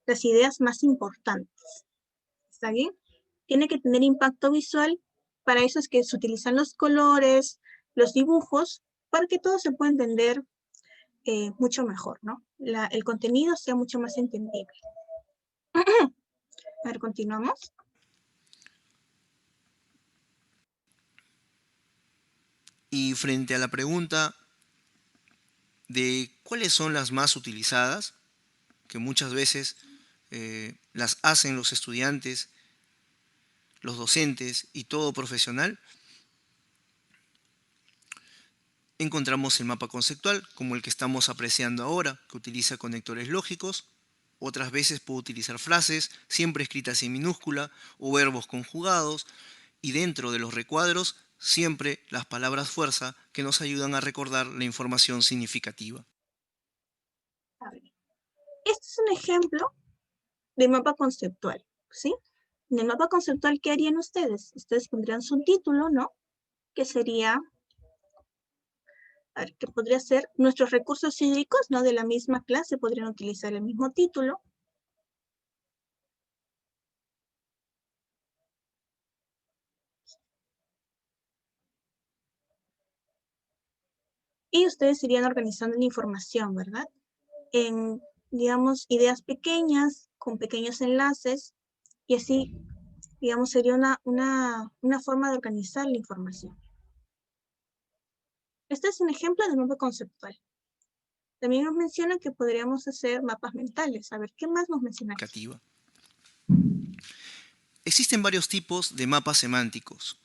las ideas más importantes. ¿Está bien? Tiene que tener impacto visual, para eso es que se utilizan los colores, los dibujos, para que todo se pueda entender mucho mejor, ¿no? El contenido sea mucho más entendible. A ver, continuamos. Y frente a la pregunta de cuáles son las más utilizadas, que muchas veces las hacen los estudiantes, los docentes y todo profesional, encontramos el mapa conceptual, como el que estamos apreciando ahora, que utiliza conectores lógicos. Otras veces puedo utilizar frases, siempre escritas en minúscula, o verbos conjugados, y dentro de los recuadros, siempre las palabras fuerza que nos ayudan a recordar la información significativa. A ver, este es un ejemplo de mapa conceptual, ¿sí? En el mapa conceptual, ¿qué harían ustedes? Ustedes pondrían su título, ¿no? Que sería, a ver, que podría ser nuestros recursos hídricos, ¿no? De la misma clase podrían utilizar el mismo título. Y ustedes irían organizando la información, ¿verdad? En, digamos, ideas pequeñas, con pequeños enlaces, y así, digamos, sería una forma de organizar la información. Este es un ejemplo de mapa conceptual. También nos menciona que podríamos hacer mapas mentales. A ver, ¿qué más nos menciona aquí? Existen varios tipos de mapas semánticos.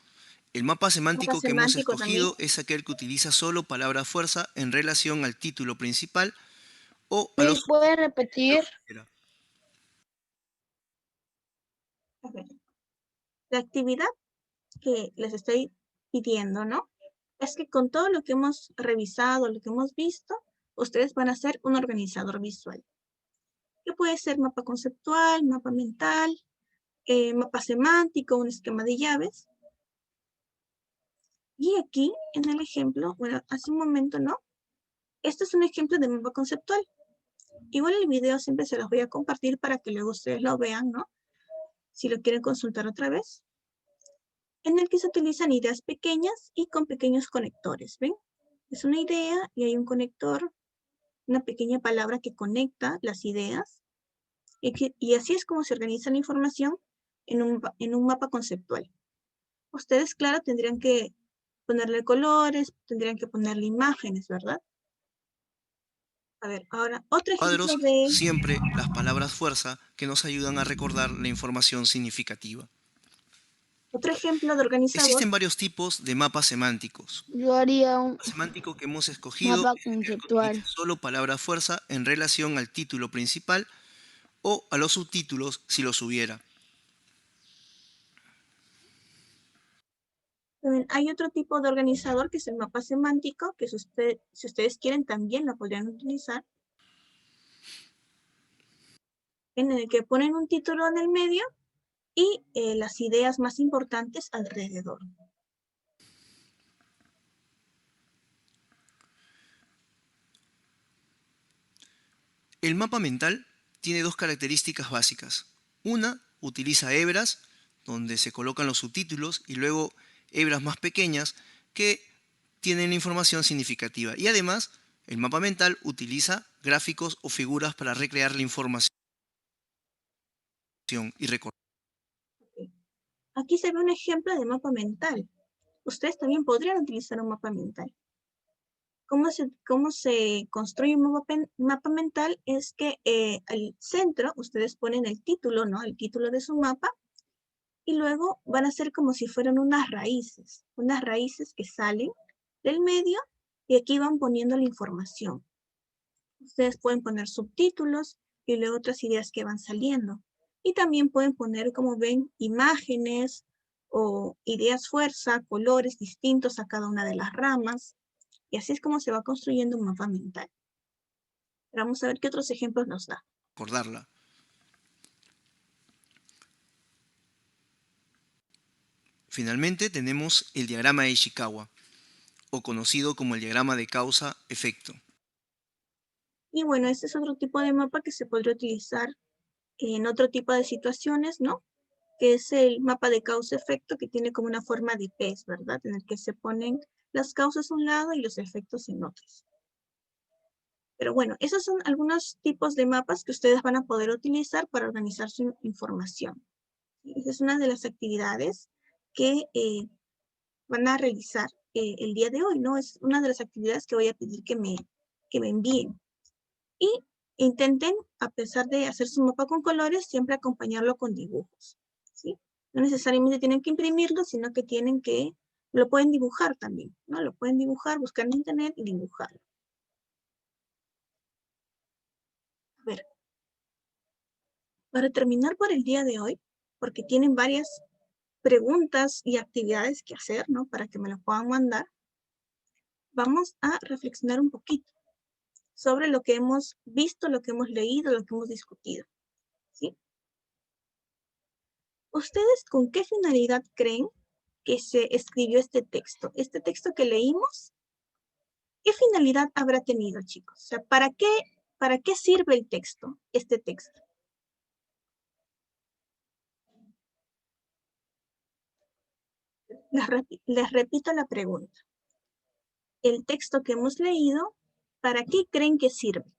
El mapa semántico que hemos escogido es aquel que utiliza solo palabra fuerza en relación al título principal o a los... ¿Puede repetir? A ver, la actividad que les estoy pidiendo, ¿no?, es que con todo lo que hemos revisado, lo que hemos visto, ustedes van a hacer un organizador visual. Que puede ser mapa conceptual, mapa mental, mapa semántico, un esquema de llaves. Y aquí, en el ejemplo, bueno, hace un momento, ¿no? Este es un ejemplo de mapa conceptual. Igual el video siempre se los voy a compartir para que luego ustedes lo vean, ¿no? Si lo quieren consultar otra vez. En el que se utilizan ideas pequeñas y con pequeños conectores, ¿ven? Es una idea y hay un conector, una pequeña palabra que conecta las ideas. Y así es como se organiza la información en un mapa conceptual. Ustedes, claro, tendrían que ponerle colores, tendrían que ponerle imágenes, ¿verdad? A ver, ahora, otro ejemplo Cuadros, de... siempre las palabras fuerza que nos ayudan a recordar la información significativa. Otro ejemplo de organizador. Existen varios tipos de mapas semánticos. Yo haría un El semántico que hemos escogido mapa es el que conceptual. utiliza solo palabra fuerza en relación al título principal o a los subtítulos si los hubiera. Hay otro tipo de organizador que es el mapa semántico, que si ustedes quieren también lo podrían utilizar, en el que ponen un título en el medio y las ideas más importantes alrededor. El mapa mental tiene dos características básicas. Una, utiliza hebras, donde se colocan los subtítulos, y luego hebras más pequeñas que tienen la información significativa. Y además, el mapa mental utiliza gráficos o figuras para recrear la información. y recordar. Aquí se ve un ejemplo de mapa mental. Ustedes también podrían utilizar un mapa mental. ¿Cómo se construye un mapa mental? Es que al centro ustedes ponen el título, ¿no? El título de su mapa. Y luego van a ser como si fueran unas raíces que salen del medio y aquí van poniendo la información. Ustedes pueden poner subtítulos y luego otras ideas que van saliendo. Y también pueden poner, como ven, imágenes o ideas fuerza, colores distintos a cada una de las ramas. Y así es como se va construyendo un mapa mental. Pero vamos a ver qué otros ejemplos nos da. Recordarla. Finalmente tenemos el diagrama de Ishikawa, o conocido como el diagrama de causa-efecto. Y bueno, este es otro tipo de mapa que se podría utilizar en otro tipo de situaciones, ¿no? Que es el mapa de causa-efecto que tiene como una forma de pez, ¿verdad? En el que se ponen las causas a un lado y los efectos en otros. Pero bueno, esos son algunos tipos de mapas que ustedes van a poder utilizar para organizar su información. Esa es una de las actividades que van a realizar el día de hoy, ¿no? Es una de las actividades que voy a pedir que me envíen. Y intenten, a pesar de hacer su mapa con colores, siempre acompañarlo con dibujos, ¿sí? No necesariamente tienen que imprimirlo, sino que lo pueden dibujar también, ¿no? Lo pueden dibujar, buscar en internet y dibujarlo. A ver, para terminar por el día de hoy, porque tienen varias preguntas y actividades que hacer, ¿no? Para que me lo puedan mandar, vamos a reflexionar un poquito sobre lo que hemos visto, lo que hemos leído, lo que hemos discutido, ¿sí? ¿Ustedes con qué finalidad creen que se escribió este texto? Este texto que leímos, ¿qué finalidad habrá tenido, chicos? O sea, ¿para qué sirve el texto, este texto? Les repito la pregunta. El texto que hemos leído, ¿para qué creen que sirve?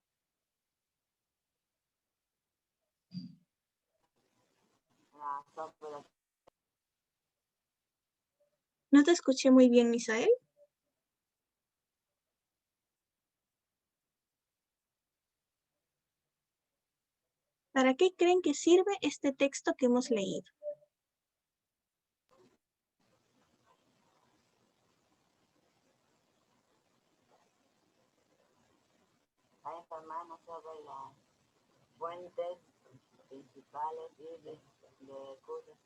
No te escuché muy bien, Misael. ¿Para qué creen que sirve este texto que hemos leído? Para informarnos sobre las fuentes principales y de recursos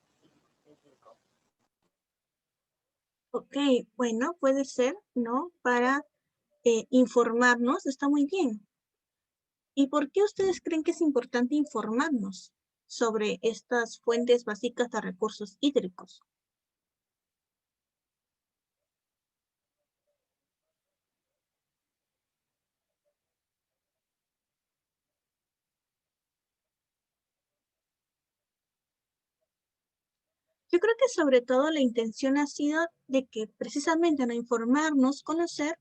hídricos. Ok, bueno, puede ser, ¿no? Para informarnos, está muy bien. ¿Y por qué ustedes creen que es importante informarnos sobre estas fuentes básicas de recursos hídricos? Yo creo que sobre todo la intención ha sido de que precisamente no informarnos, conocer,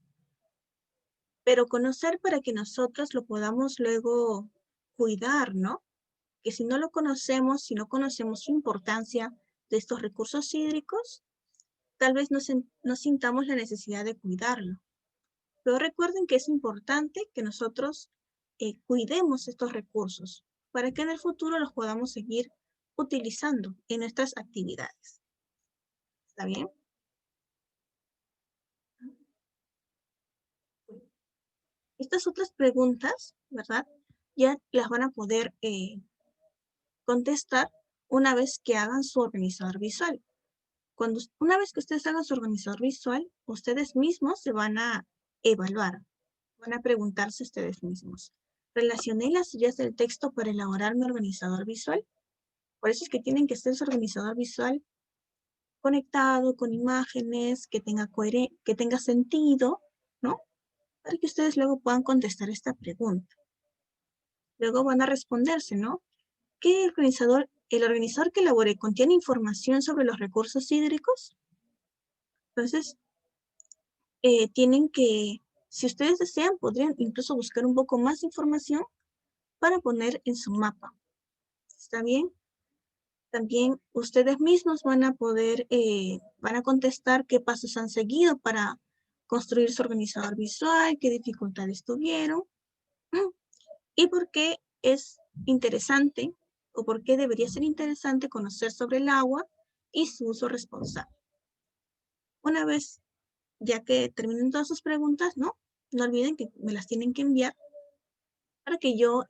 pero conocer para que nosotros lo podamos luego cuidar, ¿no? Que si no lo conocemos, si no conocemos su importancia de estos recursos hídricos, tal vez no sintamos la necesidad de cuidarlo. Pero recuerden que es importante que nosotros cuidemos estos recursos para que en el futuro los podamos seguir utilizando en nuestras actividades. ¿Está bien? Estas otras preguntas, ¿verdad? Ya las van a poder contestar una vez que hagan su organizador visual. Una vez que ustedes hagan su organizador visual, ustedes mismos se van a evaluar. Van a preguntarse ustedes mismos. ¿Relacioné las ideas del texto para elaborar mi organizador visual? Por eso es que tienen que ser su organizador visual conectado con imágenes, que tenga sentido, ¿no? Para que ustedes luego puedan contestar esta pregunta. Luego van a responderse, ¿no? ¿El organizador que elaboré contiene información sobre los recursos hídricos? Entonces, tienen que, si ustedes desean, podrían incluso buscar un poco más información para poner en su mapa. ¿Está bien? También ustedes mismos van a poder, van a contestar qué pasos han seguido para construir su organizador visual, qué dificultades tuvieron y por qué es interesante o por qué debería ser interesante conocer sobre el agua y su uso responsable. Una vez ya que terminen todas sus preguntas, no olviden que me las tienen que enviar para que yo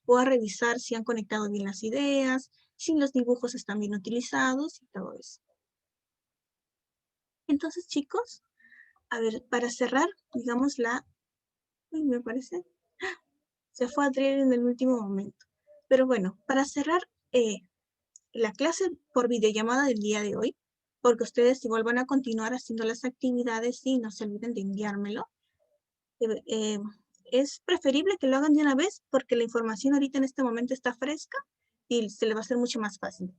pueda revisar si han conectado bien las ideas, si los dibujos están bien utilizados y todo eso. Entonces, chicos, a ver, para cerrar, digamos me parece, se fue Adriel en el último momento. Pero bueno, para cerrar la clase por videollamada del día de hoy, porque ustedes igual van a continuar haciendo las actividades y no se olviden de enviármelo. Es preferible que lo hagan de una vez porque la información ahorita en este momento está fresca y se le va a hacer mucho más fácil.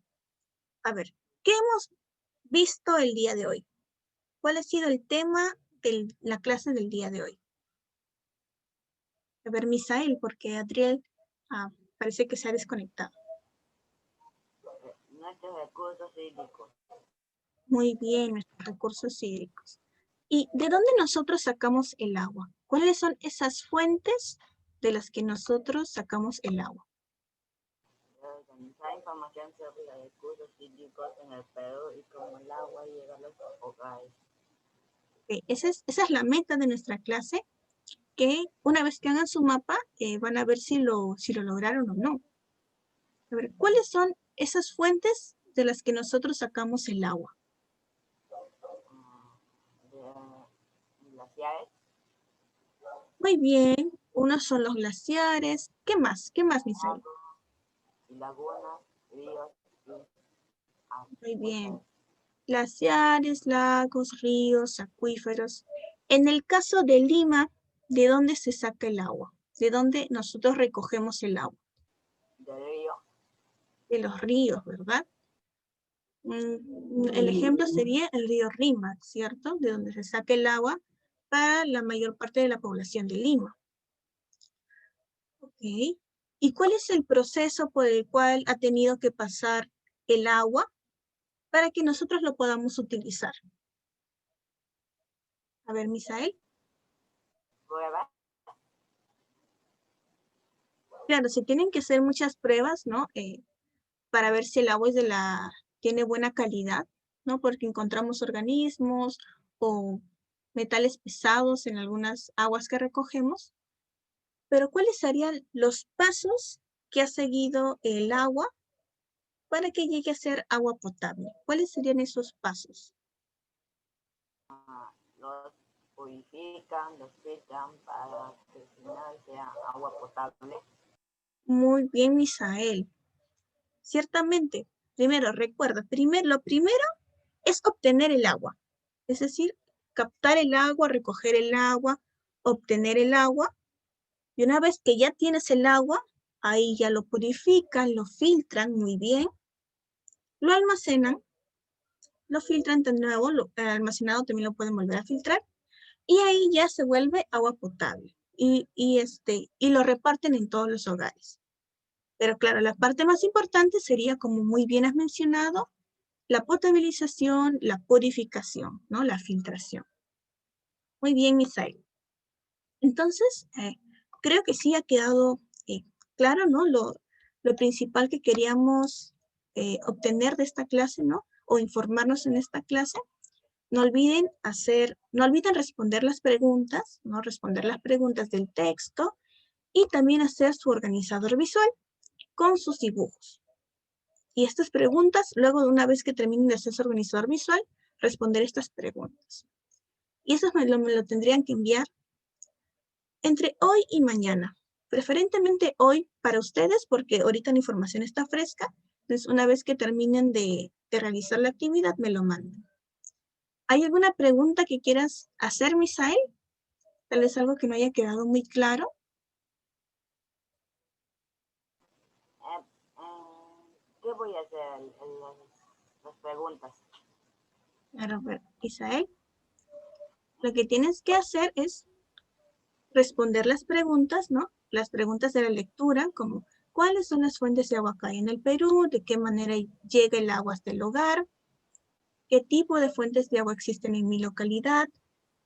A ver, ¿qué hemos visto el día de hoy? ¿Cuál ha sido el tema de la clase del día de hoy? A ver, Misael, porque Adriel parece que se ha desconectado. Nuestros recursos hídricos. Muy bien, nuestros recursos hídricos. ¿Y de dónde nosotros sacamos el agua? ¿Cuáles son esas fuentes de las que nosotros sacamos el agua? Organizar información sobre los recursos hídricos en el Perú y cómo el agua llega a los hogares. Esa es la meta de nuestra clase, que una vez que hagan su mapa, van a ver si lo lograron o no. A ver, ¿cuáles son esas fuentes de las que nosotros sacamos el agua? De glaciares. Muy bien, unos son los glaciares. ¿Qué más? ¿Qué más, Misael? Lagunas, ríos y muy bien. Glaciares, lagos, ríos, acuíferos. En el caso de Lima, ¿de dónde se saca el agua? ¿De dónde nosotros recogemos el agua? Del río. De los ríos, ¿verdad? El ejemplo sería el río Rímac, ¿cierto? De donde se saca el agua para la mayor parte de la población de Lima. Ok. ¿Y cuál es el proceso por el cual ha tenido que pasar el agua para que nosotros lo podamos utilizar? A ver, Misael. Pruebas. Claro, se tienen que hacer muchas pruebas, ¿no? Para ver si el agua tiene buena calidad, ¿no? Porque encontramos organismos o metales pesados en algunas aguas que recogemos. Pero ¿cuáles serían los pasos que ha seguido el agua para que llegue a ser agua potable? ¿Cuáles serían esos pasos? Los purifican, los filtran para que al final sea agua potable. Muy bien, Misael. Ciertamente, primero, recuerda, lo primero es obtener el agua. Es decir, captar el agua, recoger el agua, obtener el agua. Y una vez que ya tienes el agua, ahí ya lo purifican, lo filtran muy bien, lo almacenan, lo filtran de nuevo, el almacenado también lo pueden volver a filtrar, y ahí ya se vuelve agua potable. Y lo reparten en todos los hogares. Pero claro, la parte más importante sería, como muy bien has mencionado, la potabilización, la purificación, ¿no? La filtración. Muy bien, Misael. Entonces, creo que sí ha quedado claro, ¿no? Lo principal que queríamos obtener de esta clase, ¿no? O informarnos en esta clase. No olviden responder las preguntas, ¿no? Responder las preguntas del texto y también hacer su organizador visual con sus dibujos. Y estas preguntas, luego de una vez que terminen de hacer su organizador visual, responder estas preguntas. Y eso me lo tendrían que enviar entre hoy y mañana. Preferentemente hoy para ustedes, porque ahorita la información está fresca. Entonces, una vez que terminen de realizar la actividad, me lo mandan. ¿Hay alguna pregunta que quieras hacer, Misael? Tal vez algo que no haya quedado muy claro. ¿Qué voy a hacer las preguntas? Claro, Misael, lo que tienes que hacer es responder las preguntas, ¿no? Las preguntas de la lectura, como ¿Cuáles son las fuentes de agua que hay en el Perú? ¿De qué manera llega el agua hasta el hogar? ¿Qué tipo de fuentes de agua existen en mi localidad?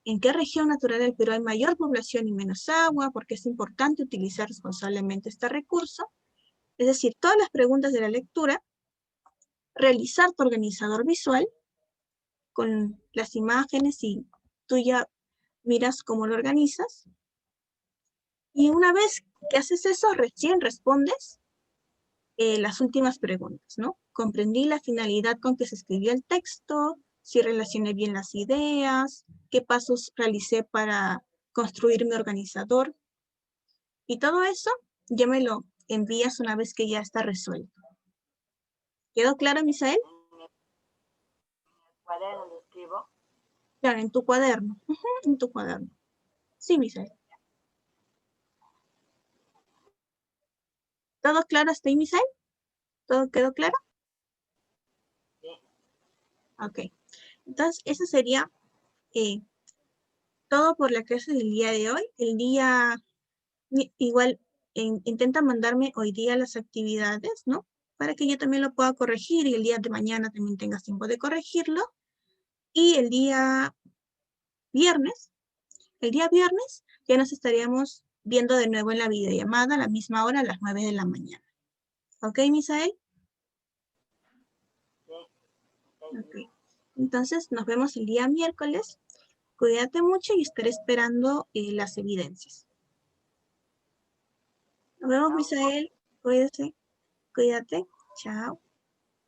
¿En qué región natural del Perú hay mayor población y menos agua? Porque es importante utilizar responsablemente este recurso. Es decir, todas las preguntas de la lectura, realizar tu organizador visual con las imágenes y tú ya miras cómo lo organizas. Y una vez que haces eso, recién respondes las últimas preguntas, ¿no? Comprendí la finalidad con que se escribió el texto, si relacioné bien las ideas, qué pasos realicé para construir mi organizador. Y todo eso ya me lo envías una vez que ya está resuelto. ¿Quedó claro, Misael? En el cuaderno lo escribo. Claro, en tu cuaderno. En tu cuaderno. Sí, Misael. ¿Todo claro hasta ahí, Misael? ¿Todo quedó claro? Sí. Ok. Entonces, eso sería todo por la clase del día de hoy. El día, igual, intenta mandarme hoy día las actividades, ¿no? Para que yo también lo pueda corregir y el día de mañana también tengas tiempo de corregirlo. Y el día viernes ya nos estaríamos viendo de nuevo en la videollamada a la misma hora, a las 9 de la mañana. ¿Ok, Misael? Sí. Ok. Entonces, nos vemos el día miércoles. Cuídate mucho y estaré esperando las evidencias. Nos vemos, Misael. Cuídate. Chao.